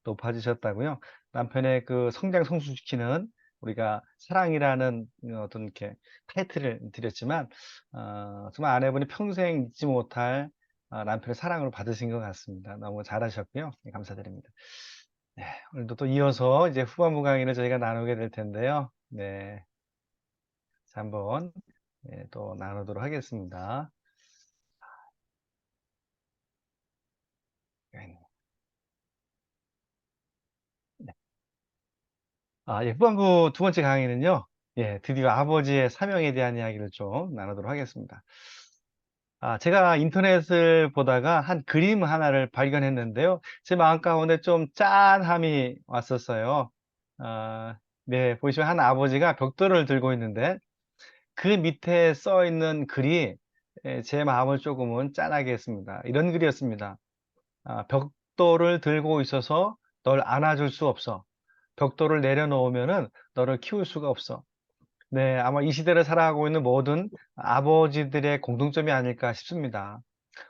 높아지셨다고요? 남편의 그 성장 성숙시키는 우리가 사랑이라는 어떤 이렇게 타이틀을 드렸지만, 정말 아내분이 평생 잊지 못할 남편의 사랑을 받으신 것 같습니다. 너무 잘하셨고요. 네, 감사드립니다. 네, 오늘도 또 이어서 이제 후반부 강의를 저희가 나누게 될 텐데요. 네, 자, 한번 또 나누도록 하겠습니다. 네. 예, 후반부 두 번째 강의는요, 드디어 아버지의 사명에 대한 이야기를 좀 나누도록 하겠습니다. 제가 인터넷을 보다가 한 그림 하나를 발견했는데요. 제 마음 가운데 좀 짠함이 왔었어요. 네, 보시면 한 아버지가 벽돌을 들고 있는데 그 밑에 써 있는 글이 제 마음을 조금은 짠하게 했습니다. 이런 글이었습니다. 벽돌을 들고 있어서 널 안아줄 수 없어. 벽돌을 내려놓으면은 너를 키울 수가 없어. 네, 아마 이 시대를 살아가고 있는 모든 아버지들의 공통점이 아닐까 싶습니다.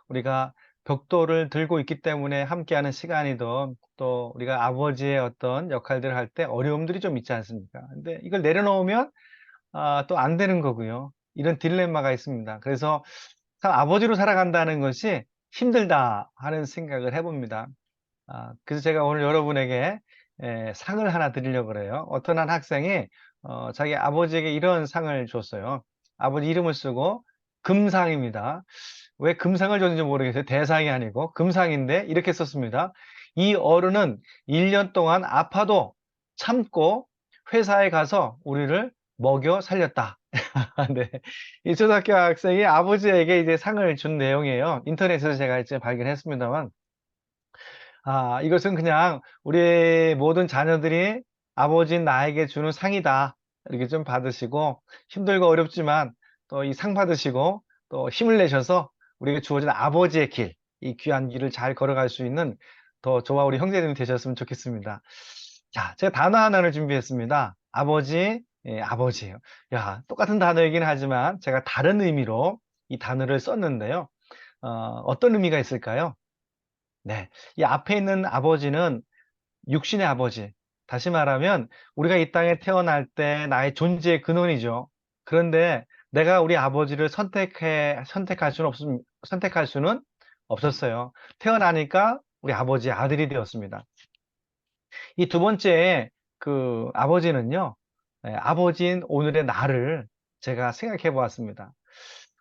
우리가 벽돌을 들고 있기 때문에 함께하는 시간이든 또 우리가 아버지의 어떤 역할들을 할 때 어려움들이 좀 있지 않습니까? 근데 이걸 내려놓으면 또 안 되는 거고요. 이런 딜레마가 있습니다. 그래서 참 아버지로 살아간다는 것이 힘들다 하는 생각을 해봅니다. 그래서 제가 오늘 여러분에게 상을 하나 드리려고 그래요. 어떤 한 학생이 자기 아버지에게 이런 상을 줬어요. 아버지 이름을 쓰고 금상입니다. 왜 금상을 줬는지 모르겠어요. 대상이 아니고 금상인데 이렇게 썼습니다. 이 어른은 1년 동안 아파도 참고 회사에 가서 우리를 먹여 살렸다. 네. 이 초등학교 학생이 아버지에게 이제 상을 준 내용이에요. 인터넷에서 제가 이제 발견했습니다만, 이것은 그냥 우리 모든 자녀들이 아버지인 나에게 주는 상이다. 이렇게 좀 받으시고, 힘들고 어렵지만 또 이 상 받으시고 또 힘을 내셔서 우리에게 주어진 아버지의 길, 이 귀한 길을 잘 걸어갈 수 있는 더 저와 우리 형제님이 되셨으면 좋겠습니다. 자, 제가 단어 하나를 준비했습니다. 아버지, 아버지예요. 야, 똑같은 단어이긴 하지만 제가 다른 의미로 이 단어를 썼는데요. 어떤 의미가 있을까요? 네. 이 앞에 있는 아버지는 육신의 아버지. 다시 말하면 우리가 이 땅에 태어날 때 나의 존재의 근원이죠. 그런데 내가 우리 아버지를 선택할 수는 없었어요. 태어나니까 우리 아버지의 아들이 되었습니다. 이 두 번째 그 아버지는요, 아버지인 오늘의 나를 제가 생각해 보았습니다.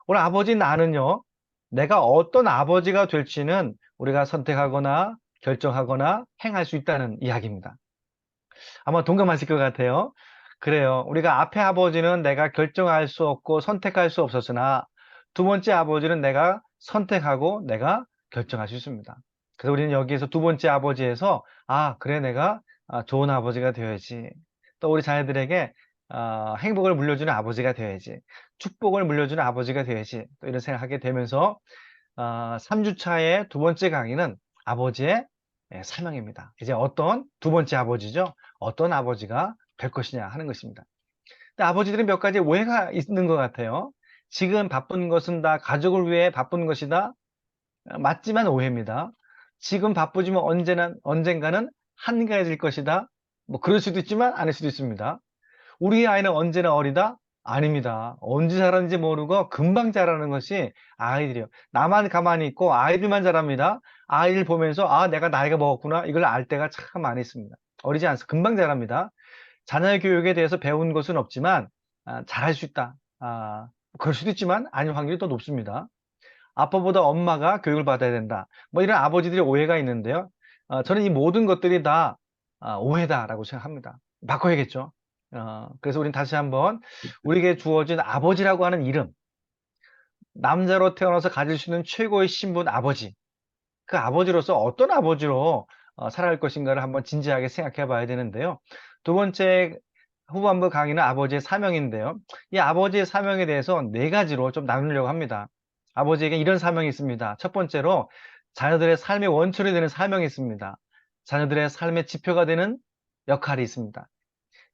오늘 아버지인 나는요, 내가 어떤 아버지가 될지는 우리가 선택하거나 결정하거나 행할 수 있다는 이야기입니다. 아마 동감하실 것 같아요. 그래요. 우리가 앞에 아버지는 내가 결정할 수 없고 선택할 수 없었으나 두 번째 아버지는 내가 선택하고 내가 결정할 수 있습니다. 그래서 우리는 여기에서 두 번째 아버지에서 그래 내가 좋은 아버지가 되어야지. 또 우리 자녀들에게 행복을 물려주는 아버지가 되어야지. 축복을 물려주는 아버지가 되어야지. 또 이런 생각하게 되면서 3주차의 두 번째 강의는 아버지의 사명입니다. 이제 어떤 두 번째 아버지죠? 어떤 아버지가 될 것이냐 하는 것입니다. 근데 아버지들은 몇 가지 오해가 있는 것 같아요. 지금 바쁜 것은 다 가족을 위해 바쁜 것이다. 맞지만 오해입니다. 지금 바쁘지만 언젠가는 한가해질 것이다. 뭐 그럴 수도 있지만 아닐 수도 있습니다. 우리 아이는 언제나 어리다? 아닙니다. 언제 자라는지 모르고 금방 자라는 것이 아이들이요. 나만 가만히 있고 아이들만 자랍니다. 아이를 보면서 내가 나이가 먹었구나. 이걸 알 때가 참 많이 있습니다. 어리지 않습니다. 금방 자랍니다. 자녀의 교육에 대해서 배운 것은 없지만 잘할 수 있다. 그럴 수도 있지만 아닐 확률이 더 높습니다. 아빠보다 엄마가 교육을 받아야 된다. 뭐 이런 아버지들의 오해가 있는데요. 저는 이 모든 것들이 다 오해다라고 생각합니다. 바꿔야겠죠. 그래서 우리는 다시 한번 우리에게 주어진 아버지라고 하는 이름, 남자로 태어나서 가질 수 있는 최고의 신분 아버지, 그 아버지로서 어떤 아버지로 살아갈 것인가를 한번 진지하게 생각해 봐야 되는데요. 두 번째 후반부 강의는 아버지의 사명인데요. 이 아버지의 사명에 대해서 네 가지로 좀 나누려고 합니다. 아버지에게 이런 사명이 있습니다. 첫 번째로 자녀들의 삶의 원천이 되는 사명이 있습니다. 자녀들의 삶의 지표가 되는 역할이 있습니다.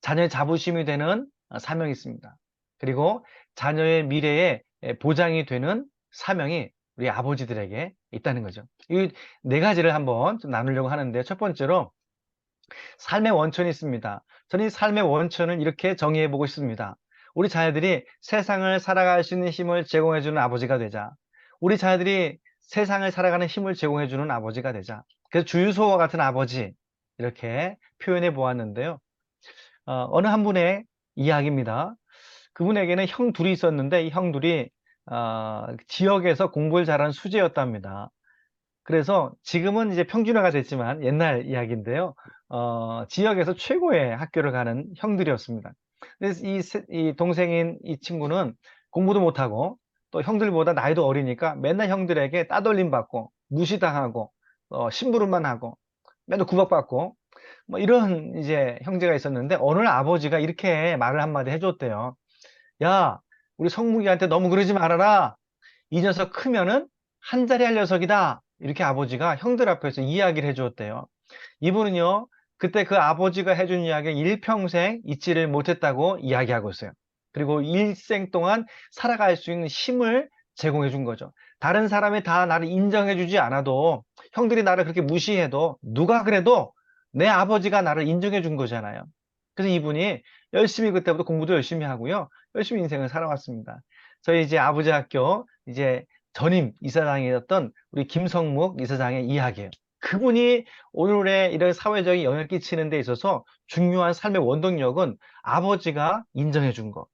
자녀의 자부심이 되는 사명이 있습니다. 그리고 자녀의 미래에 보장이 되는 사명이 우리 아버지들에게 있다는 거죠. 이 네 가지를 한번 좀 나누려고 하는데 첫 번째로 삶의 원천이 있습니다. 저는 이 삶의 원천을 이렇게 정의해 보고 싶습니다. 우리 자녀들이 세상을 살아갈 수 있는 힘을 제공해 주는 아버지가 되자. 우리 자녀들이 세상을 살아가는 힘을 제공해 주는 아버지가 되자. 그래서 주유소와 같은 아버지 이렇게 표현해 보았는데요. 어느 한 분의 이야기입니다. 그분에게는 형 둘이 있었는데 이 형 둘이 지역에서 공부를 잘하는 수재였답니다. 그래서 지금은 이제 평준화가 됐지만 옛날 이야기인데요. 지역에서 최고의 학교를 가는 형들이었습니다. 그래서 이 동생인 이 친구는 공부도 못하고 또 형들보다 나이도 어리니까 맨날 형들에게 따돌림 받고 무시당하고 심부름만 하고 맨날 구박받고 뭐 이런 이제 형제가 있었는데 어느 날 아버지가 이렇게 말을 한마디 해줬대요. 야, 우리 성묵이한테 너무 그러지 말아라. 이 녀석 크면은 한 자리 할 녀석이다. 이렇게 아버지가 형들 앞에서 이야기를 해주었대요. 이분은요, 그때 그 아버지가 해준 이야기 일평생 잊지를 못했다고 이야기하고 있어요. 그리고 일생 동안 살아갈 수 있는 힘을 제공해 준 거죠. 다른 사람이 다 나를 인정해 주지 않아도 형들이 나를 그렇게 무시해도 누가 그래도 내 아버지가 나를 인정해 준 거잖아요. 그래서 이분이 열심히 그때부터 공부도 열심히 하고요. 열심히 인생을 살아왔습니다. 저희 이제 아버지 학교 이제 전임 이사장이었던 우리 김성묵 이사장의 이야기예요. 그분이 오늘의 이런 사회적인 영향을 끼치는 데 있어서 중요한 삶의 원동력은 아버지가 인정해 준 것.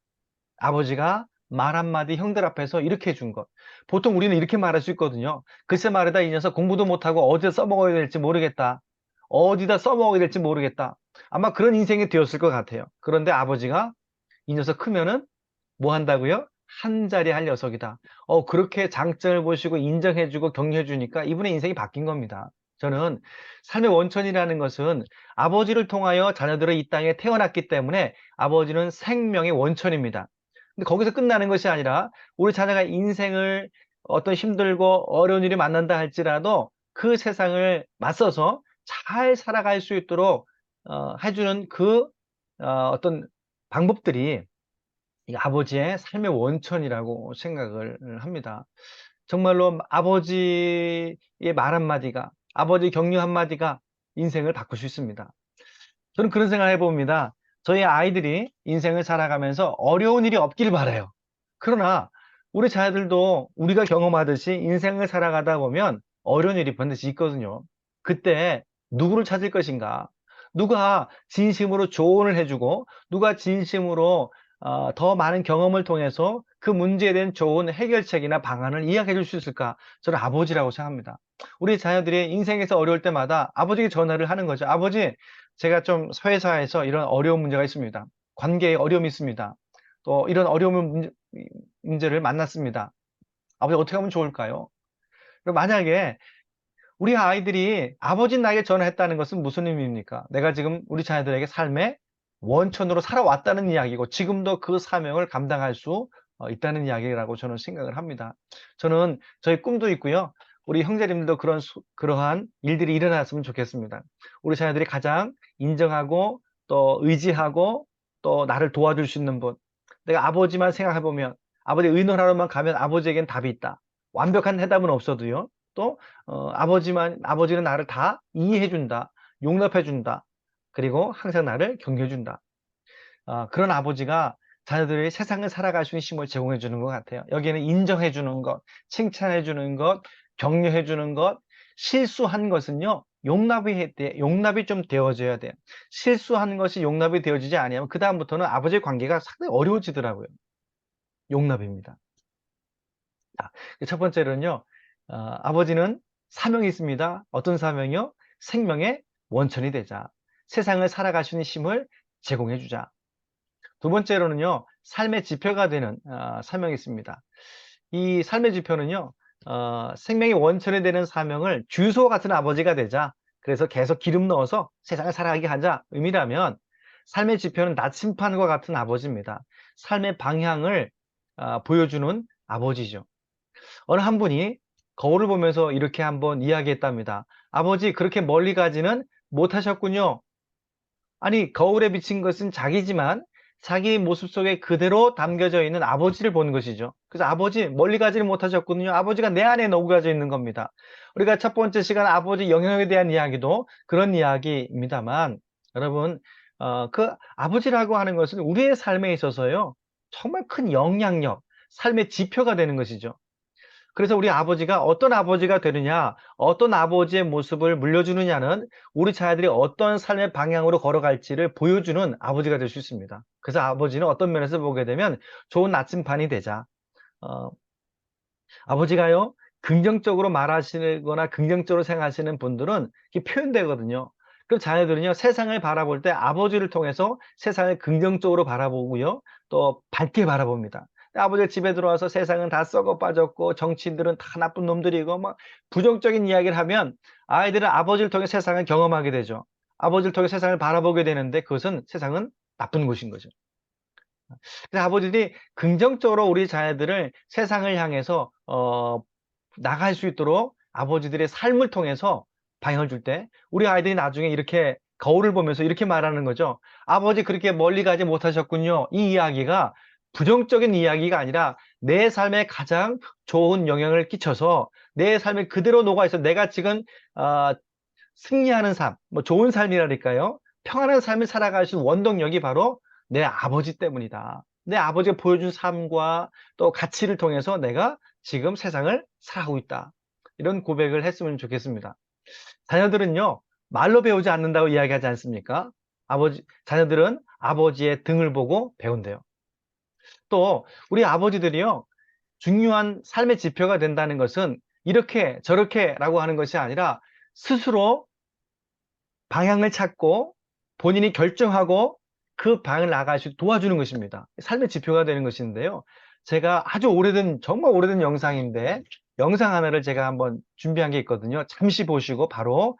아버지가 말 한마디 형들 앞에서 이렇게 해준 것. 보통 우리는 이렇게 말할 수 있거든요. 글쎄 말이다, 이 녀석 공부도 못하고 어디다 써먹어야 될지 모르겠다. 어디다 써먹어야 될지 모르겠다. 아마 그런 인생이 되었을 것 같아요. 그런데 아버지가 이 녀석 크면은 뭐 한다고요? 한 자리 할 녀석이다. 그렇게 장점을 보시고 인정해주고 격려해주니까 이분의 인생이 바뀐 겁니다. 저는 삶의 원천이라는 것은 아버지를 통하여 자녀들은 이 땅에 태어났기 때문에 아버지는 생명의 원천입니다. 근데 거기서 끝나는 것이 아니라 우리 자녀가 인생을 어떤 힘들고 어려운 일이 만난다 할지라도 그 세상을 맞서서 잘 살아갈 수 있도록 해주는 그 어떤 방법들이 이 아버지의 삶의 원천이라고 생각을 합니다. 정말로 아버지의 말 한마디가, 아버지 격려 한마디가 인생을 바꿀 수 있습니다. 저는 그런 생각을 해봅니다. 저희 아이들이 인생을 살아가면서 어려운 일이 없길 바라요. 그러나 우리 자녀들도 우리가 경험하듯이 인생을 살아가다 보면 어려운 일이 반드시 있거든요. 그때 누구를 찾을 것인가? 누가 진심으로 조언을 해주고 누가 진심으로 더 많은 경험을 통해서 그 문제에 대한 좋은 해결책이나 방안을 이야기해 줄 수 있을까? 저는 아버지라고 생각합니다. 우리 자녀들이 인생에서 어려울 때마다 아버지에게 전화를 하는 거죠. 아버지, 제가 좀 회사에서 이런 어려운 문제가 있습니다. 관계에 어려움이 있습니다. 또 이런 어려운 문제를 만났습니다. 아버지 어떻게 하면 좋을까요? 그리고 만약에 우리 아이들이 아버지 나에게 전화했다는 것은 무슨 의미입니까? 내가 지금 우리 자녀들에게 삶의 원천으로 살아왔다는 이야기고 지금도 그 사명을 감당할 수 있다는 이야기라고 저는 생각을 합니다. 저는 저희 꿈도 있고요. 우리 형제님들도 그러한 일들이 일어났으면 좋겠습니다. 우리 자녀들이 가장 인정하고 또 의지하고 또 나를 도와줄 수 있는 분. 내가 아버지만 생각해보면 아버지 의논하러만 가면 아버지에겐 답이 있다. 완벽한 해답은 없어도요. 또 아버지는 나를 다 이해해준다, 용납해준다, 그리고 항상 나를 격려해준다. 그런 아버지가 자녀들이 세상을 살아갈 수 있는 힘을 제공해주는 것 같아요. 여기에는 인정해주는 것, 칭찬해주는 것, 격려해주는 것, 실수한 것은요, 용납이 좀 되어져야 돼요. 실수한 것이 용납이 되어지지 않으면 그다음부터는 아버지의 관계가 상당히 어려워지더라고요. 용납입니다. 자, 첫 번째로는요, 아버지는 사명이 있습니다. 어떤 사명이요? 생명의 원천이 되자. 세상을 살아갈 수 있는 힘을 제공해 주자. 두 번째로는요, 삶의 지표가 되는 사명이 있습니다. 이 삶의 지표는요, 생명의 원천이 되는 사명을 주유소 같은 아버지가 되자. 그래서 계속 기름 넣어서 세상을 살아가게 하자. 의미라면, 삶의 지표는 나침판과 같은 아버지입니다. 삶의 방향을 보여주는 아버지죠. 어느 한 분이 거울을 보면서 이렇게 한번 이야기했답니다. 아버지, 그렇게 멀리 가지는 못하셨군요. 아니, 거울에 비친 것은 자기지만 자기 모습 속에 그대로 담겨져 있는 아버지를 보는 것이죠. 그래서 아버지, 멀리 가지는 못하셨군요. 아버지가 내 안에 녹아져 있는 겁니다. 우리가 첫 번째 시간 아버지 영향에 대한 이야기도 그런 이야기입니다만 여러분, 그 아버지라고 하는 것은 우리의 삶에 있어서요, 정말 큰 영향력, 삶의 지표가 되는 것이죠. 그래서 우리 아버지가 어떤 아버지가 되느냐, 어떤 아버지의 모습을 물려주느냐는 우리 자녀들이 어떤 삶의 방향으로 걸어갈지를 보여주는 아버지가 될 수 있습니다. 그래서 아버지는 어떤 면에서 보게 되면 좋은 나침반이 되자. 어, 아버지가요, 긍정적으로 말하시거나 긍정적으로 생각하시는 분들은 이게 표현되거든요. 그럼 자녀들은요, 세상을 바라볼 때 아버지를 통해서 세상을 긍정적으로 바라보고요, 또 밝게 바라봅니다. 아버지가 집에 들어와서 세상은 다 썩어 빠졌고, 정치인들은 다 나쁜 놈들이고, 막 부정적인 이야기를 하면 아이들은 아버지를 통해 세상을 경험하게 되죠. 아버지를 통해 세상을 바라보게 되는데 그것은 세상은 나쁜 곳인 거죠. 그래서 아버지들이 긍정적으로 우리 자녀들을 세상을 향해서 나갈 수 있도록 아버지들의 삶을 통해서 방향을 줄 때 우리 아이들이 나중에 이렇게 거울을 보면서 이렇게 말하는 거죠. 아버지 그렇게 멀리 가지 못하셨군요. 이 이야기가 부정적인 이야기가 아니라 내 삶에 가장 좋은 영향을 끼쳐서 내 삶에 그대로 녹아있어 내가 지금 어, 승리하는 삶, 뭐 좋은 삶이라니까요. 평안한 삶을 살아갈 수 있는 원동력이 바로 내 아버지 때문이다. 내 아버지가 보여준 삶과 또 가치를 통해서 내가 지금 세상을 살아가고 있다. 이런 고백을 했으면 좋겠습니다. 자녀들은요, 말로 배우지 않는다고 이야기하지 않습니까? 자녀들은 아버지의 등을 보고 배운대요. 또, 우리 아버지들이요, 중요한 삶의 지표가 된다는 것은 이렇게 저렇게 라고 하는 것이 아니라 스스로 방향을 찾고 본인이 결정하고 그 방향을 나아갈 수 있도록 도와주는 것입니다. 삶의 지표가 되는 것인데요. 제가 아주 오래된, 정말 오래된 영상인데, 영상 하나를 제가 한번 준비한 게 있거든요. 잠시 보시고 바로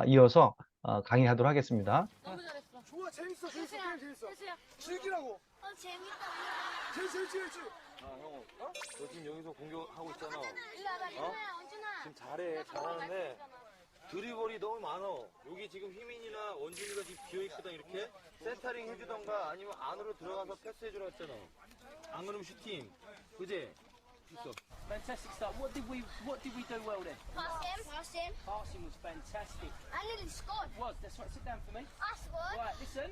이어서 강의하도록 하겠습니다. 너무 잘했어. 좋아, 재밌어, 재밌어, 게임 재밌어. 혜수야. 즐기라고. 재밌다. 재밌지. 아, 형, 너 지금 여기서 공격하고 있잖아. 일로 와봐, 리나야, 언준아. 지금 잘하는데 드리블이 너무 많어. 여기 지금 희민이나 원준이가 지금 비어있거든, 이렇게. 센터링 해주던가 아니면 안으로 들어가서 패스해주라 했잖아. 안 그러면 슈팅. 그지? 있어. Fantastic start. What did we do well then? Pass him. Passing was fantastic. I nearly scored. Was. That's right. Sit down for me. I scored. Right. Listen.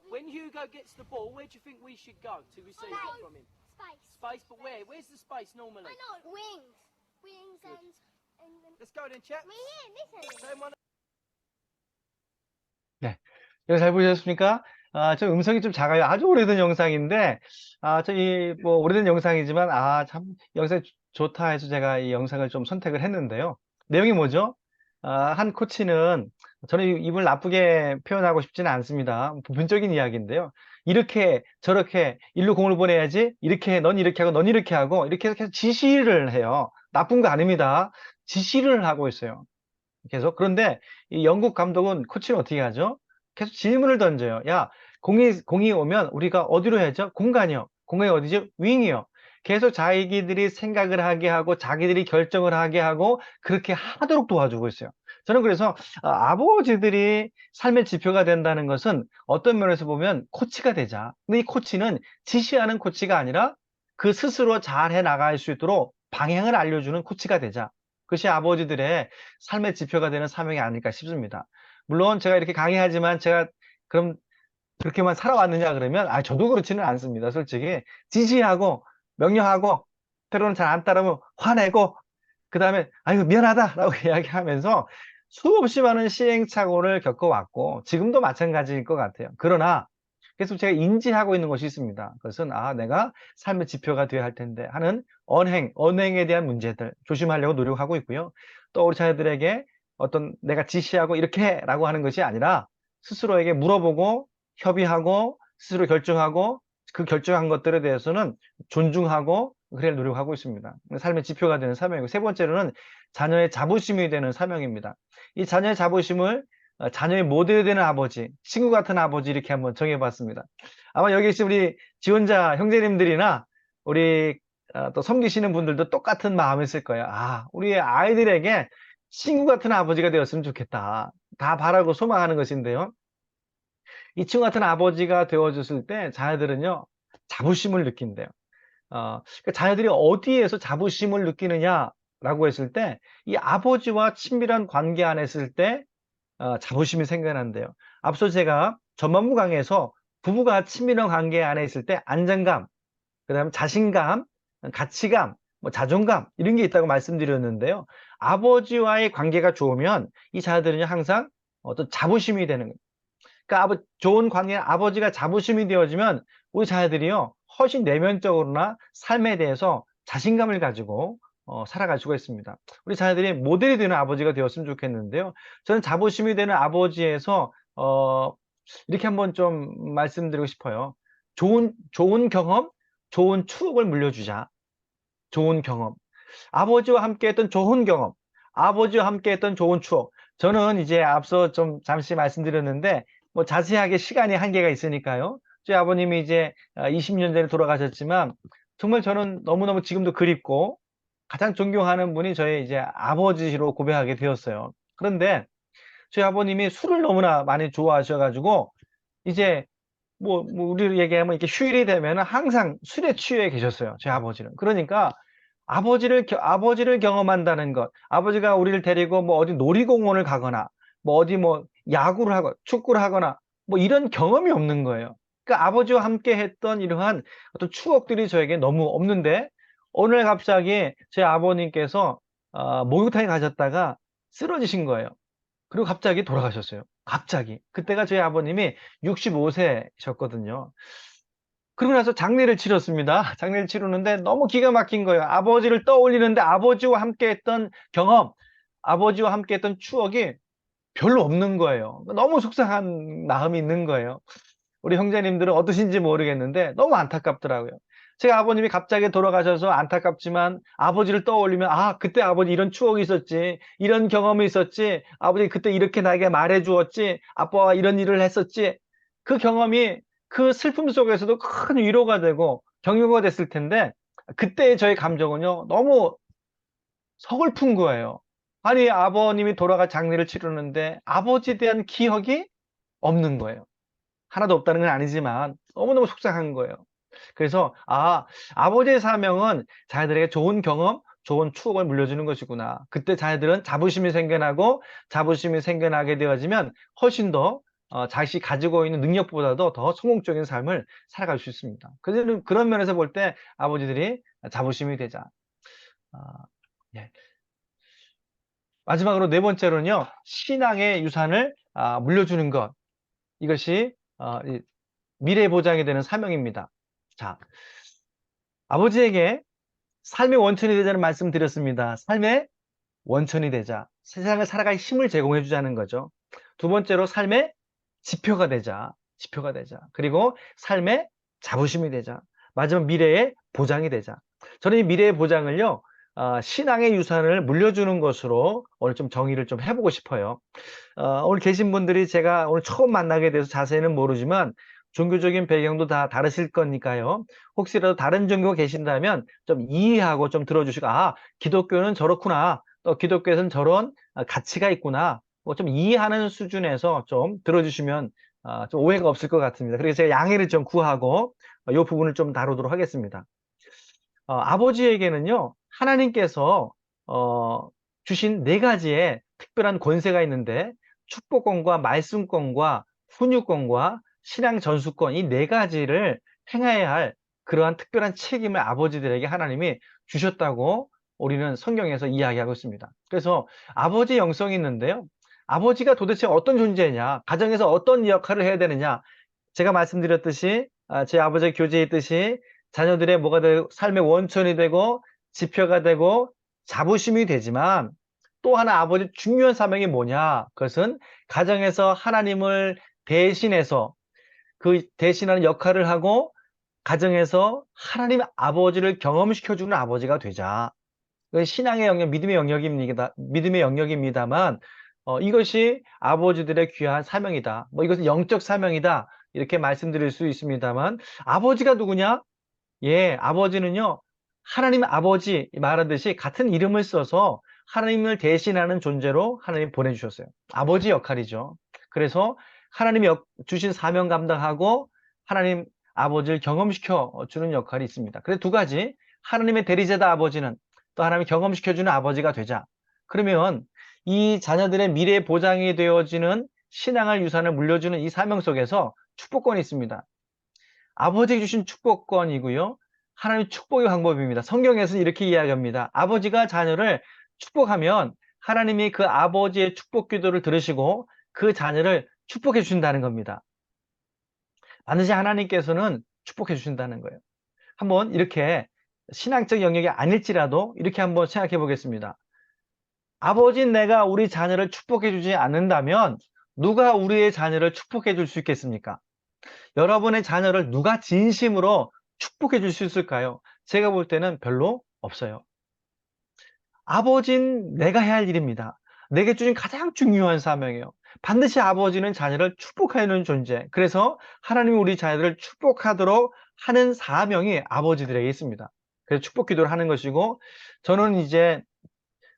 When Hugo gets the ball, where do you think we should go to receive it from him? Space. Space, but where? Where's the space normally? I know. Wings and Let's go then, chaps. me here. Listen. Turn one. 네. 이거 잘 보셨습니까? 저 음성이 좀 작아요. 아주 오래된 영상인데, 뭐, 오래된 영상이지만, 참, 영상이 좋다 해서 제가 이 영상을 좀 선택을 했는데요. 내용이 뭐죠? 한 코치는, 저는 이걸 나쁘게 표현하고 싶지는 않습니다. 부분적인 이야기인데요. 이렇게, 저렇게, 일로 공을 보내야지, 이렇게, 넌 이렇게 하고, 넌 이렇게 하고, 이렇게 계속 지시를 해요. 나쁜 거 아닙니다. 지시를 하고 있어요. 계속. 그런데 이 영국 감독은 코치는 어떻게 하죠? 계속 질문을 던져요. 야, 공이 오면 우리가 어디로 해야죠? 공간이요. 공간이 어디죠? 윙이요. 계속 자기들이 생각을 하게 하고 자기들이 결정을 하게 하고 그렇게 하도록 도와주고 있어요. 저는 그래서 아버지들이 삶의 지표가 된다는 것은 어떤 면에서 보면 코치가 되자. 근데 이 코치는 지시하는 코치가 아니라 그 스스로 잘 해 나갈 수 있도록 방향을 알려주는 코치가 되자. 그것이 아버지들의 삶의 지표가 되는 사명이 아닐까 싶습니다. 물론 제가 이렇게 강의하지만 제가 그럼 그렇게만 살아왔느냐 그러면 저도 그렇지는 않습니다. 솔직히 지시하고 명령하고 때로는 잘 안 따르면 화내고 그 다음에 아이고 미안하다라고 이야기하면서 수없이 많은 시행착오를 겪어왔고 지금도 마찬가지일 것 같아요. 그러나 계속 제가 인지하고 있는 것이 있습니다. 그것은 내가 삶의 지표가 되어야 할 텐데 하는 언행에 대한 문제들 조심하려고 노력하고 있고요. 또 우리 자녀들에게 어떤 내가 지시하고 이렇게 해라고 하는 것이 아니라 스스로에게 물어보고 협의하고 스스로 결정하고 그 결정한 것들에 대해서는 존중하고 그래 노력하고 있습니다. 삶의 지표가 되는 사명이고 세 번째로는 자녀의 자부심이 되는 사명입니다. 이 자녀의 자부심을 자녀의 모델이 되는 아버지, 친구 같은 아버지 이렇게 한번 정해봤습니다. 아마 여기 계신 우리 지원자 형제님들이나 우리 또 섬기시는 분들도 똑같은 마음이 있을 거예요. 우리 아이들에게 친구 같은 아버지가 되었으면 좋겠다. 다 바라고 소망하는 것인데요. 이 친구 같은 아버지가 되어줬을 때 자녀들은요, 자부심을 느낀대요. 그러니까 자녀들이 어디에서 자부심을 느끼느냐라고 했을 때, 이 아버지와 친밀한 관계 안에 있을 때, 자부심이 생겨난대요. 앞서 제가 전반부 강의에서 부부가 친밀한 관계 안에 있을 때 안정감, 그다음에 자신감, 가치감, 뭐 자존감 이런 게 있다고 말씀드렸는데요. 아버지와의 관계가 좋으면 이 자녀들은 항상 어떤 자부심이 되는 거예요. 그러니까 좋은 관계, 아버지가 자부심이 되어지면 우리 자녀들이요 훨씬 내면적으로나 삶에 대해서 자신감을 가지고 살아갈 수가 있습니다. 우리 자녀들이 모델이 되는 아버지가 되었으면 좋겠는데요. 저는 자부심이 되는 아버지에서 이렇게 한번 좀 말씀드리고 싶어요. 좋은 경험, 좋은 추억을 물려주자. 좋은 경험. 아버지와 함께 했던 좋은 경험. 아버지와 함께 했던 좋은 추억. 저는 이제 앞서 좀 잠시 말씀드렸는데, 뭐 자세하게 시간이 한계가 있으니까요. 저희 아버님이 이제 20년 전에 돌아가셨지만, 정말 저는 너무너무 지금도 그립고, 가장 존경하는 분이 저의 이제 아버지로 고백하게 되었어요. 그런데 저희 아버님이 술을 너무나 많이 좋아하셔가지고, 이제 우리 얘기하면 이렇게 휴일이 되면 항상 술에 취해 계셨어요. 제 아버지는. 그러니까 아버지를 경험한다는 것, 아버지가 우리를 데리고 뭐 어디 놀이공원을 가거나, 뭐 어디 뭐 야구를 하거나, 축구를 하거나, 뭐 이런 경험이 없는 거예요. 그러니까 아버지와 함께 했던 이러한 어떤 추억들이 저에게 너무 없는데, 오늘 갑자기 제 아버님께서 목욕탕에 가셨다가 쓰러지신 거예요. 그리고 갑자기 돌아가셨어요. 갑자기. 그때가 저희 아버님이 65세셨거든요. 그러고 나서 장례를 치렀습니다. 장례를 치르는데 너무 기가 막힌 거예요. 아버지를 떠올리는데 아버지와 함께 했던 경험, 아버지와 함께 했던 추억이 별로 없는 거예요. 너무 속상한 마음이 있는 거예요. 우리 형제님들은 어떠신지 모르겠는데 너무 안타깝더라고요. 제 아버님이 갑자기 돌아가셔서 안타깝지만 아버지를 떠올리면 그때 아버지 이런 추억이 있었지, 이런 경험이 있었지, 아버지 그때 이렇게 나에게 말해 주었지, 아빠와 이런 일을 했었지. 그 경험이 그 슬픔 속에서도 큰 위로가 되고 격려가 됐을 텐데 그때의 저의 감정은요 너무 서글픈 거예요. 아니 아버님이 돌아가 장례를 치르는데 아버지에 대한 기억이 없는 거예요. 하나도 없다는 건 아니지만 너무너무 속상한 거예요. 그래서 아버지의 사명은 자녀들에게 좋은 경험, 좋은 추억을 물려주는 것이구나. 그때 자녀들은 자부심이 생겨나게 되어지면 훨씬 더 자식이 가지고 있는 능력보다도 더 성공적인 삶을 살아갈 수 있습니다. 그런 면에서 볼 때 아버지들이 자부심이 되자. 아, 예. 마지막으로 네 번째로는요, 신앙의 유산을 물려주는 것. 이것이 이 미래 보장이 되는 사명입니다. 자, 아버지에게 삶의 원천이 되자는 말씀 드렸습니다. 삶의 원천이 되자. 세상을 살아갈 힘을 제공해 주자는 거죠. 두 번째로 삶의 지표가 되자. 지표가 되자. 그리고 삶의 자부심이 되자. 마지막 미래의 보장이 되자. 저는 이 미래의 보장을요, 신앙의 유산을 물려주는 것으로 오늘 좀 정의를 좀 해보고 싶어요. 오늘 계신 분들이 제가 오늘 처음 만나게 돼서 자세히는 모르지만 종교적인 배경도 다 다르실 거니까요. 혹시라도 다른 종교가 계신다면 좀 이해하고 좀 들어주시고, 기독교는 저렇구나. 또 기독교에서는 저런 가치가 있구나. 뭐 좀 이해하는 수준에서 좀 들어주시면 좀 오해가 없을 것 같습니다. 그래서 제가 양해를 좀 구하고 이 부분을 좀 다루도록 하겠습니다. 아버지에게는요, 하나님께서 주신 네 가지의 특별한 권세가 있는데 축복권과 말씀권과 훈육권과 신앙 전수권 이 네 가지를 행해야 할 그러한 특별한 책임을 아버지들에게 하나님이 주셨다고 우리는 성경에서 이야기하고 있습니다. 그래서 아버지 영성이 있는데요. 아버지가 도대체 어떤 존재냐, 가정에서 어떤 역할을 해야 되느냐. 제가 말씀드렸듯이 제 아버지의 교제에 있듯이 자녀들의 삶의 원천이 되고 지표가 되고 자부심이 되지만 또 하나 아버지 중요한 사명이 뭐냐? 그것은 가정에서 하나님을 대신해서 그 대신하는 역할을 하고 가정에서 하나님 아버지를 경험시켜주는 아버지가 되자. 신앙의 영역, 믿음의 영역입니다만, 이것이 아버지들의 귀한 사명이다. 이것은 영적 사명이다. 이렇게 말씀드릴 수 있습니다만, 아버지가 누구냐? 예, 아버지는요, 하나님 아버지 말하듯이 같은 이름을 써서 하나님을 대신하는 존재로 하나님 보내주셨어요. 아버지 역할이죠. 그래서 하나님이 주신 사명 감당하고 하나님 아버지를 경험시켜 주는 역할이 있습니다. 그래서 두 가지, 하나님의 대리자다 아버지는 또 하나님이 경험시켜주는 아버지가 되자. 그러면 이 자녀들의 미래 보장이 되어지는 신앙을 유산을 물려주는 이 사명 속에서 축복권이 있습니다. 아버지가 주신 축복권이고요. 하나님의 축복의 방법입니다. 성경에서는 이렇게 이야기합니다. 아버지가 자녀를 축복하면 하나님이 그 아버지의 축복 기도를 들으시고 그 자녀를 축복해 주신다는 겁니다. 반드시 하나님께서는 축복해 주신다는 거예요. 한번 이렇게 신앙적 영역이 아닐지라도 이렇게 한번 생각해 보겠습니다. 아버지 내가 우리 자녀를 축복해 주지 않는다면 누가 우리의 자녀를 축복해 줄 수 있겠습니까? 여러분의 자녀를 누가 진심으로 축복해 줄 수 있을까요? 제가 볼 때는 별로 없어요. 아버지는 내가 해야 할 일입니다. 내게 주신 가장 중요한 사명이에요. 반드시 아버지는 자녀를 축복하는 존재. 그래서 하나님이 우리 자녀들을 축복하도록 하는 사명이 아버지들에게 있습니다. 그래서 축복 기도를 하는 것이고, 저는 이제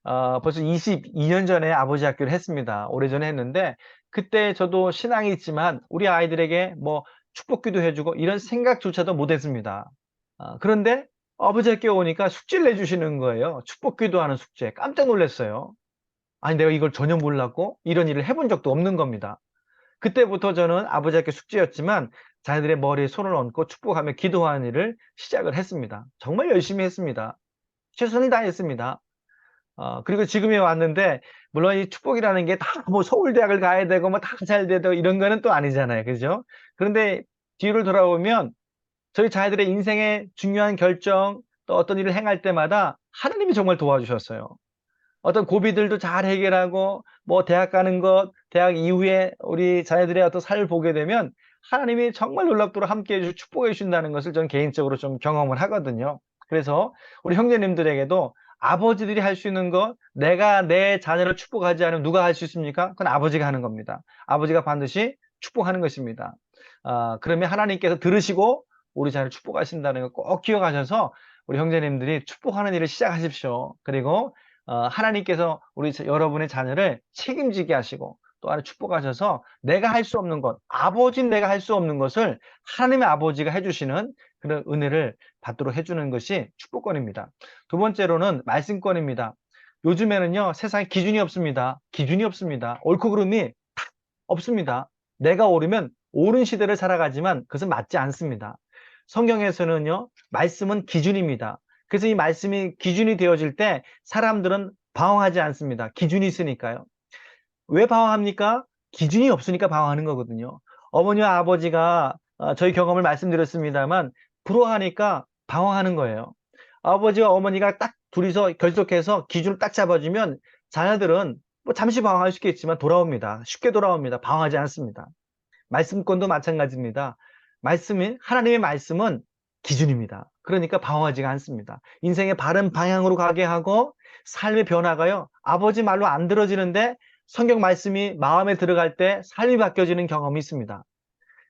벌써 22년 전에 아버지 학교를 했습니다. 오래전에 했는데, 그때 저도 신앙이 있지만 우리 아이들에게 뭐 축복 기도해주고 이런 생각조차도 못했습니다. 그런데 아버지 학교 오니까 숙제를 내주시는 거예요. 축복 기도하는 숙제. 깜짝 놀랐어요. 아니, 내가 이걸 전혀 몰랐고 이런 일을 해본 적도 없는 겁니다. 그때부터 저는 아버지 학교 숙제였지만 자녀들의 머리에 손을 얹고 축복하며 기도하는 일을 시작을 했습니다. 정말 열심히 했습니다. 최선을 다했습니다. 그리고 지금에 왔는데, 물론 이 축복이라는 게 다 뭐 서울대학을 가야 되고 뭐 다 잘 되고 이런 거는 또 아니잖아요. 그죠? 그런데 뒤를 돌아보면 저희 자녀들의 인생의 중요한 결정, 또 어떤 일을 행할 때마다 하나님이 정말 도와주셨어요. 어떤 고비들도 잘 해결하고, 뭐 대학 가는 것, 대학 이후에 우리 자녀들의 어떤 삶을 보게 되면 하나님이 정말 놀랍도록 함께 해주시고 축복해 주신다는 것을 저는 개인적으로 좀 경험을 하거든요. 그래서 우리 형제님들에게도 아버지들이 할 수 있는 것, 내가 내 자녀를 축복하지 않으면 누가 할 수 있습니까? 그건 아버지가 하는 겁니다. 아버지가 반드시 축복하는 것입니다. 그러면 하나님께서 들으시고 우리 자녀를 축복하신다는 거 꼭 기억하셔서 우리 형제님들이 축복하는 일을 시작하십시오. 그리고 하나님께서 여러분의 자녀를 책임지게 하시고 또 하나 축복하셔서 내가 할 수 없는 것, 아버지는 내가 할 수 없는 것을 하나님의 아버지가 해주시는 그런 은혜를 받도록 해주는 것이 축복권입니다. 두 번째로는 말씀권입니다. 요즘에는요, 세상에 기준이 없습니다. 기준이 없습니다. 옳고 그름이 딱 없습니다. 내가 옳으면 옳은 시대를 살아가지만 그것은 맞지 않습니다. 성경에서는요, 말씀은 기준입니다. 그래서 이 말씀이 기준이 되어질 때 사람들은 방황하지 않습니다. 기준이 있으니까요. 왜 방황합니까? 기준이 없으니까 방황하는 거거든요. 어머니와 아버지가 저희 경험을 말씀드렸습니다만 부러워하니까 방황하는 거예요. 아버지와 어머니가 딱 둘이서 결속해서 기준을 딱 잡아주면 자녀들은 뭐 잠시 방황할 수 있겠지만 돌아옵니다. 쉽게 돌아옵니다. 방황하지 않습니다. 말씀권도 마찬가지입니다. 하나님의 말씀은 기준입니다. 그러니까 방황하지가 않습니다. 인생의 바른 방향으로 가게 하고 삶의 변화가요, 아버지 말로 안 들어지는데 성경 말씀이 마음에 들어갈 때 삶이 바뀌어지는 경험이 있습니다.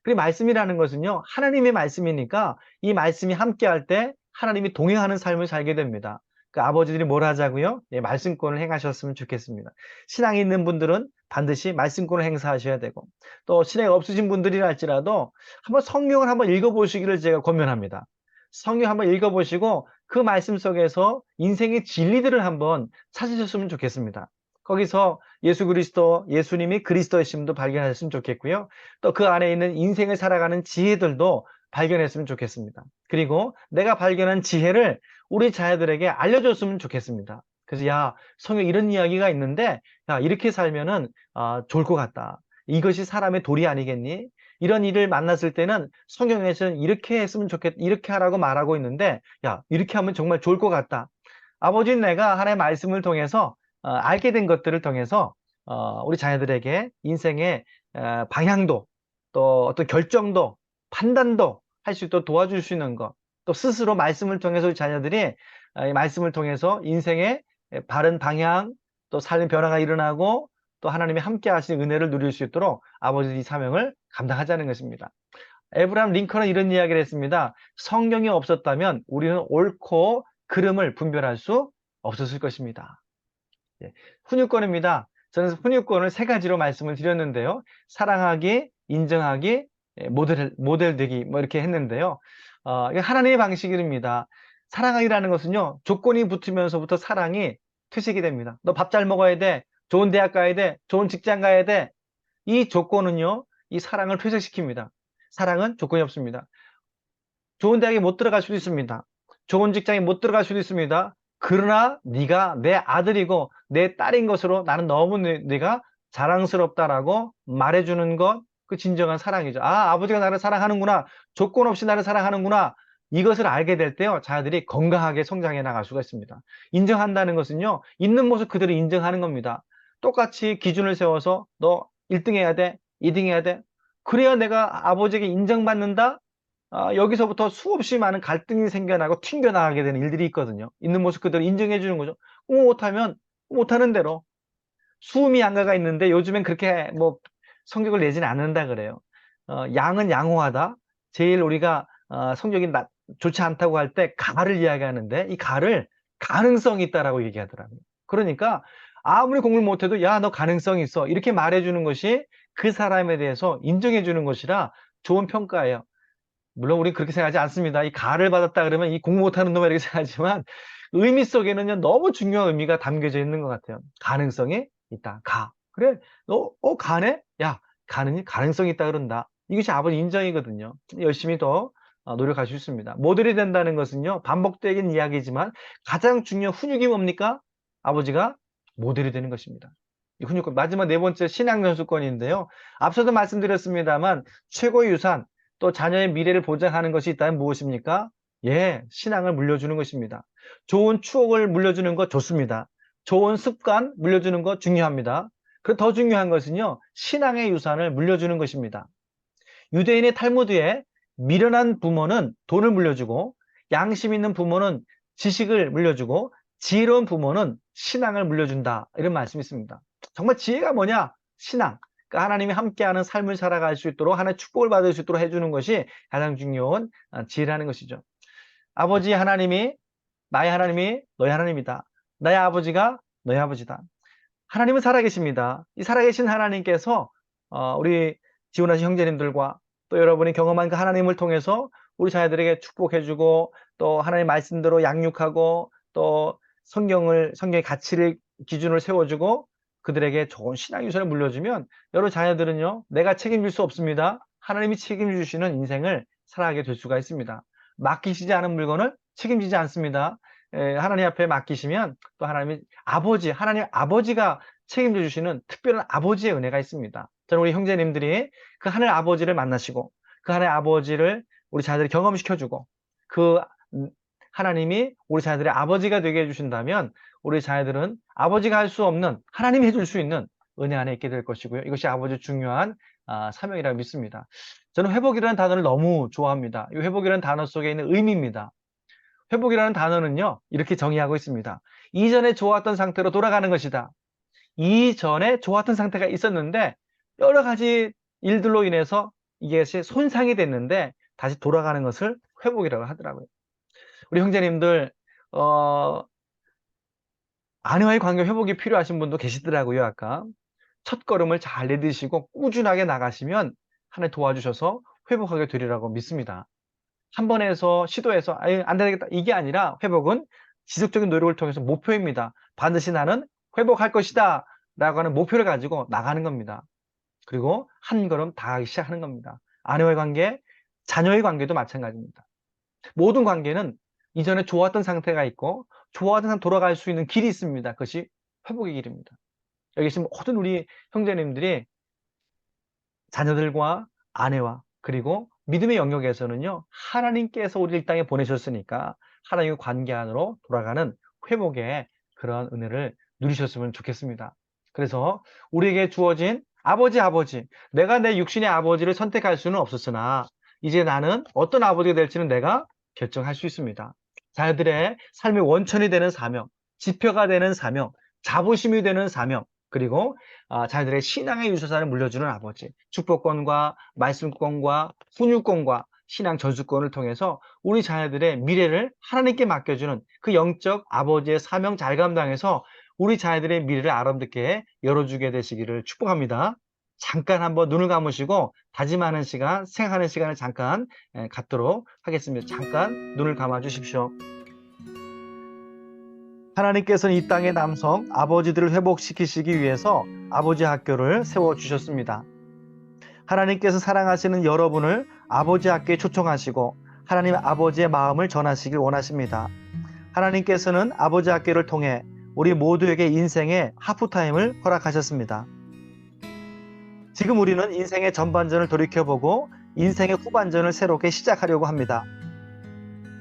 그리고 말씀이라는 것은요, 하나님의 말씀이니까 이 말씀이 함께할 때 하나님이 동행하는 삶을 살게 됩니다. 그 아버지들이 뭘 하자고요? 예, 말씀권을 행하셨으면 좋겠습니다. 신앙이 있는 분들은 반드시 말씀권을 행사하셔야 되고, 또 신앙이 없으신 분들이라 할지라도 한번 성경을 한번 읽어보시기를 제가 권면합니다. 성경 한번 읽어보시고 그 말씀 속에서 인생의 진리들을 한번 찾으셨으면 좋겠습니다. 거기서 예수 그리스도, 예수님이 그리스도이심도 발견하셨으면 좋겠고요. 또 그 안에 있는 인생을 살아가는 지혜들도 발견했으면 좋겠습니다. 그리고 내가 발견한 지혜를 우리 자녀들에게 알려줬으면 좋겠습니다. 그래서 야, 성경 이런 이야기가 있는데 야, 이렇게 살면은 좋을 것 같다. 이것이 사람의 도리 아니겠니? 이런 일을 만났을 때는 성경에서는 이렇게 했으면 좋겠다. 이렇게 하라고 말하고 있는데 야, 이렇게 하면 정말 좋을 것 같다. 아버지는 내가 하나님의 말씀을 통해서 알게 된 것들을 통해서 우리 자녀들에게 인생의 방향도 또 어떤 결정도 판단도 할 수 있도록 도와줄 수 있는 것, 또 스스로 말씀을 통해서 우리 자녀들이 이 말씀을 통해서 인생의 바른 방향, 또 삶의 변화가 일어나고 또 하나님이 함께 하시는 은혜를 누릴 수 있도록 아버지의 사명을 감당하자는 것입니다. 에브라함 링컨은 이런 이야기를 했습니다. 성경이 없었다면 우리는 옳고 그름을 분별할 수 없었을 것입니다. 예, 훈육권입니다. 저는 훈육권을 세 가지로 말씀을 드렸는데요. 사랑하기, 인정하기, 모델 되기, 뭐 이렇게 했는데요. 이게 하나님의 방식입니다. 사랑하기라는 것은요, 조건이 붙으면서부터 사랑이 퇴색이 됩니다. 너 밥 잘 먹어야 돼. 좋은 대학 가야 돼, 좋은 직장 가야 돼. 이 조건은요, 이 사랑을 퇴색시킵니다. 사랑은 조건이 없습니다. 좋은 대학에 못 들어갈 수도 있습니다. 좋은 직장에 못 들어갈 수도 있습니다. 그러나 네가 내 아들이고 내 딸인 것으로 나는 너무 네가 자랑스럽다라고 말해주는 것, 그 진정한 사랑이죠. 아, 아버지가 나를 사랑하는구나. 조건 없이 나를 사랑하는구나. 이것을 알게 될 때요, 자녀들이 건강하게 성장해 나갈 수가 있습니다. 인정한다는 것은요, 있는 모습 그대로 인정하는 겁니다. 똑같이 기준을 세워서 너 1등 해야 돼, 2등 해야 돼. 그래야 내가 아버지에게 인정받는다? 여기서부터 수없이 많은 갈등이 생겨나고 튕겨나가게 되는 일들이 있거든요. 있는 모습 그대로 인정해 주는 거죠. 못하면 못하는 대로. 수음이 양가가 있는데 요즘엔 그렇게 뭐 성적을 내지는 않는다 그래요. 양은 양호하다. 제일 우리가 성적이 좋지 않다고 할 때 가를 이야기하는데 이 가를 가능성이 있다라고 얘기하더라고요. 그러니까 아무리 공부를 못해도 야, 너 가능성이 있어. 이렇게 말해주는 것이 그 사람에 대해서 인정해 주는 것이라 좋은 평가예요. 물론 우리 그렇게 생각하지 않습니다. 이 가를 받았다 그러면 이 공부 못하는 놈이 이렇게 생각하지만 의미 속에는요, 너무 중요한 의미가 담겨져 있는 것 같아요. 가능성이 있다. 가. 그래. 너, 가네? 야, 가능이 가능성이 있다 그런다. 이것이 아버지 인정이거든요. 열심히 더 노력할 수 있습니다. 모델이 된다는 것은요, 반복되긴 이야기지만 가장 중요한 훈육이 뭡니까? 아버지가 모델이 되는 것입니다. 이 훈육권. 마지막 네 번째 신앙연수권인데요. 앞서도 말씀드렸습니다만 최고의 유산, 또 자녀의 미래를 보장하는 것이 있다면 무엇입니까? 예, 신앙을 물려주는 것입니다. 좋은 추억을 물려주는 것 좋습니다. 좋은 습관 물려주는 것 중요합니다. 그리고 더 중요한 것은요, 신앙의 유산을 물려주는 것입니다. 유대인의 탈무드에 미련한 부모는 돈을 물려주고, 양심 있는 부모는 지식을 물려주고, 지혜로운 부모는 신앙을 물려준다. 이런 말씀이 있습니다. 정말 지혜가 뭐냐? 신앙. 그러니까 하나님이 함께하는 삶을 살아갈 수 있도록 하나님의 축복을 받을 수 있도록 해주는 것이 가장 중요한 지혜라는 것이죠. 아버지 하나님이 나의 하나님이 너의 하나님이다. 나의 아버지가 너의 아버지다. 하나님은 살아계십니다. 이 살아계신 하나님께서 우리 지원하신 형제님들과 또 여러분이 경험한 그 하나님을 통해서 우리 자녀들에게 축복해주고 또 하나님의 말씀대로 양육하고 또 성경의 가치를 기준을 세워주고 그들에게 좋은 신앙 유산을 물려주면 여러분 자녀들은요, 내가 책임질 수 없습니다. 하나님이 책임져 주시는 인생을 살아가게 될 수가 있습니다. 맡기시지 않은 물건을 책임지지 않습니다. 하나님 앞에 맡기시면 또 하나님 아버지가 책임져 주시는 특별한 아버지의 은혜가 있습니다. 저는 우리 형제님들이 그 하늘 아버지를 만나시고 그 하늘 아버지를 우리 자녀들이 경험시켜주고 그 하나님이 우리 자녀들의 아버지가 되게 해주신다면 우리 자녀들은 아버지가 할 수 없는 하나님이 해줄 수 있는 은혜 안에 있게 될 것이고요. 이것이 아버지의 중요한 사명이라고 믿습니다. 저는 회복이라는 단어를 너무 좋아합니다. 이 회복이라는 단어 속에 있는 의미입니다. 회복이라는 단어는요, 이렇게 정의하고 있습니다. 이전에 좋았던 상태로 돌아가는 것이다. 이전에 좋았던 상태가 있었는데 여러 가지 일들로 인해서 이것이 손상이 됐는데 다시 돌아가는 것을 회복이라고 하더라고요. 우리 형제님들 아내와의 관계 회복이 필요하신 분도 계시더라고요. 아까 첫 걸음을 잘 내딛으시고 꾸준하게 나가시면 하나님 도와주셔서 회복하게 되리라고 믿습니다. 한 번에서 시도해서 안 되겠다 이게 아니라 회복은 지속적인 노력을 통해서 목표입니다. 반드시 나는 회복할 것이다 라고 하는 목표를 가지고 나가는 겁니다. 그리고 한 걸음 다가기 시작하는 겁니다. 아내와의 관계, 자녀의 관계도 마찬가지입니다. 모든 관계는 이전에 좋았던 상태가 있고 좋았던 상태 돌아갈 수 있는 길이 있습니다. 그것이 회복의 길입니다. 여기 계신 모든 우리 형제님들이 자녀들과 아내와 그리고 믿음의 영역에서는요, 하나님께서 우리를 이 땅에 보내셨으니까 하나님의 관계 안으로 돌아가는 회복의 그런 은혜를 누리셨으면 좋겠습니다. 그래서 우리에게 주어진 아버지, 내가 내 육신의 아버지를 선택할 수는 없었으나 이제 나는 어떤 아버지가 될지는 내가 결정할 수 있습니다. 자녀들의 삶의 원천이 되는 사명, 지표가 되는 사명, 자부심이 되는 사명, 그리고 자녀들의 신앙의 유산을 물려주는 아버지, 축복권과 말씀권과 훈육권과 신앙 전수권을 통해서 우리 자녀들의 미래를 하나님께 맡겨주는 그 영적 아버지의 사명 잘 감당해서 우리 자녀들의 미래를 아름답게 열어주게 되시기를 축복합니다. 잠깐 한번 눈을 감으시고 다짐하는 시간, 생각하는 시간을 잠깐 갖도록 하겠습니다. 잠깐 눈을 감아 주십시오. 하나님께서는 이 땅의 남성 아버지들을 회복시키시기 위해서 아버지 학교를 세워주셨습니다. 하나님께서 사랑하시는 여러분을 아버지 학교에 초청하시고 하나님 아버지의 마음을 전하시길 원하십니다. 하나님께서는 아버지 학교를 통해 우리 모두에게 인생의 하프타임을 허락하셨습니다. 지금 우리는 인생의 전반전을 돌이켜보고 인생의 후반전을 새롭게 시작하려고 합니다.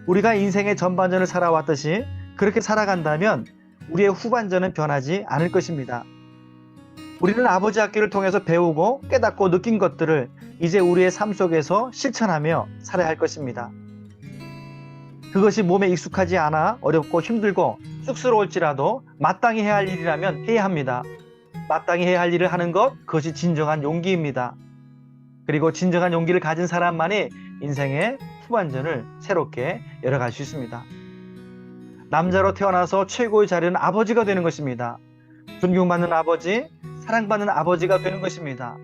우리가 인생의 전반전을 살아왔듯이 그렇게 살아간다면 우리의 후반전은 변하지 않을 것입니다. 우리는 아버지 학교를 통해서 배우고 깨닫고 느낀 것들을 이제 우리의 삶 속에서 실천하며 살아야 할 것입니다. 그것이 몸에 익숙하지 않아 어렵고 힘들고 쑥스러울지라도 마땅히 해야 할 일이라면 해야 합니다. 마땅히 해야 할 일을 하는 것, 그것이 진정한 용기입니다. 그리고 진정한 용기를 가진 사람만이 인생의 후반전을 새롭게 열어갈 수 있습니다. 남자로 태어나서 최고의 자리는 아버지가 되는 것입니다. 존경받는 아버지, 사랑받는 아버지가 되는 것입니다.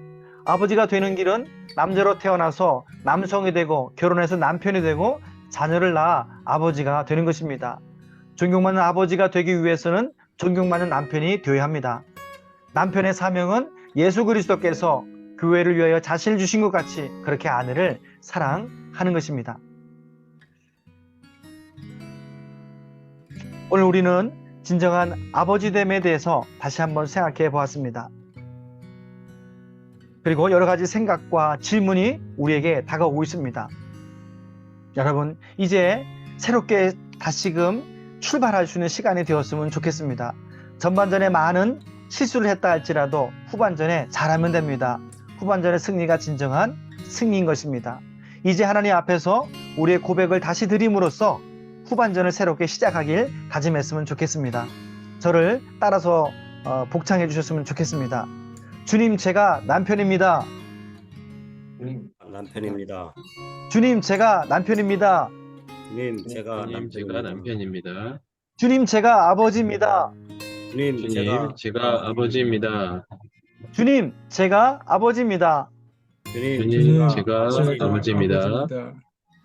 아버지가 되는 길은 남자로 태어나서 남성이 되고 결혼해서 남편이 되고 자녀를 낳아 아버지가 되는 것입니다. 존경받는 아버지가 되기 위해서는 존경받는 남편이 되어야 합니다. 남편의 사명은 예수 그리스도께서 교회를 위하여 자신을 주신 것 같이 그렇게 아내를 사랑하는 것입니다. 오늘 우리는 진정한 아버지됨에 대해서 다시 한번 생각해 보았습니다. 그리고 여러 가지 생각과 질문이 우리에게 다가오고 있습니다. 여러분, 이제 새롭게 다시금 출발할 수 있는 시간이 되었으면 좋겠습니다. 전반전에 많은 실수를 했다 할지라도 후반전에 잘하면 됩니다. 후반전의 승리가 진정한 승리인 것입니다. 이제 하나님 앞에서 우리의 고백을 다시 드림으로써 후반전을 새롭게 시작하길 다짐했으면 좋겠습니다. 저를 따라서 복창해 주셨으면 좋겠습니다. 주님, 제가 남편입니다. 남편입니다. 주님, 제가 남편입니다. 주님, 제가 주님, 제가 남편입니다. 주님, 제가 아버지입니다. 주님, 주님, 제가 아버지입니다. 주님, 제가 아버지입니다. 주님, 제가 아버지입니다.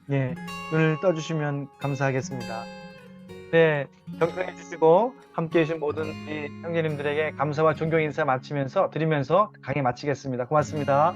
예, 눈을 떠주시면 감사하겠습니다. 네, 경청해 주시고 함께해 주신 모든 우리 형제님들에게 감사와 존경 인사 마치면서 드리면서 강의 마치겠습니다. 고맙습니다.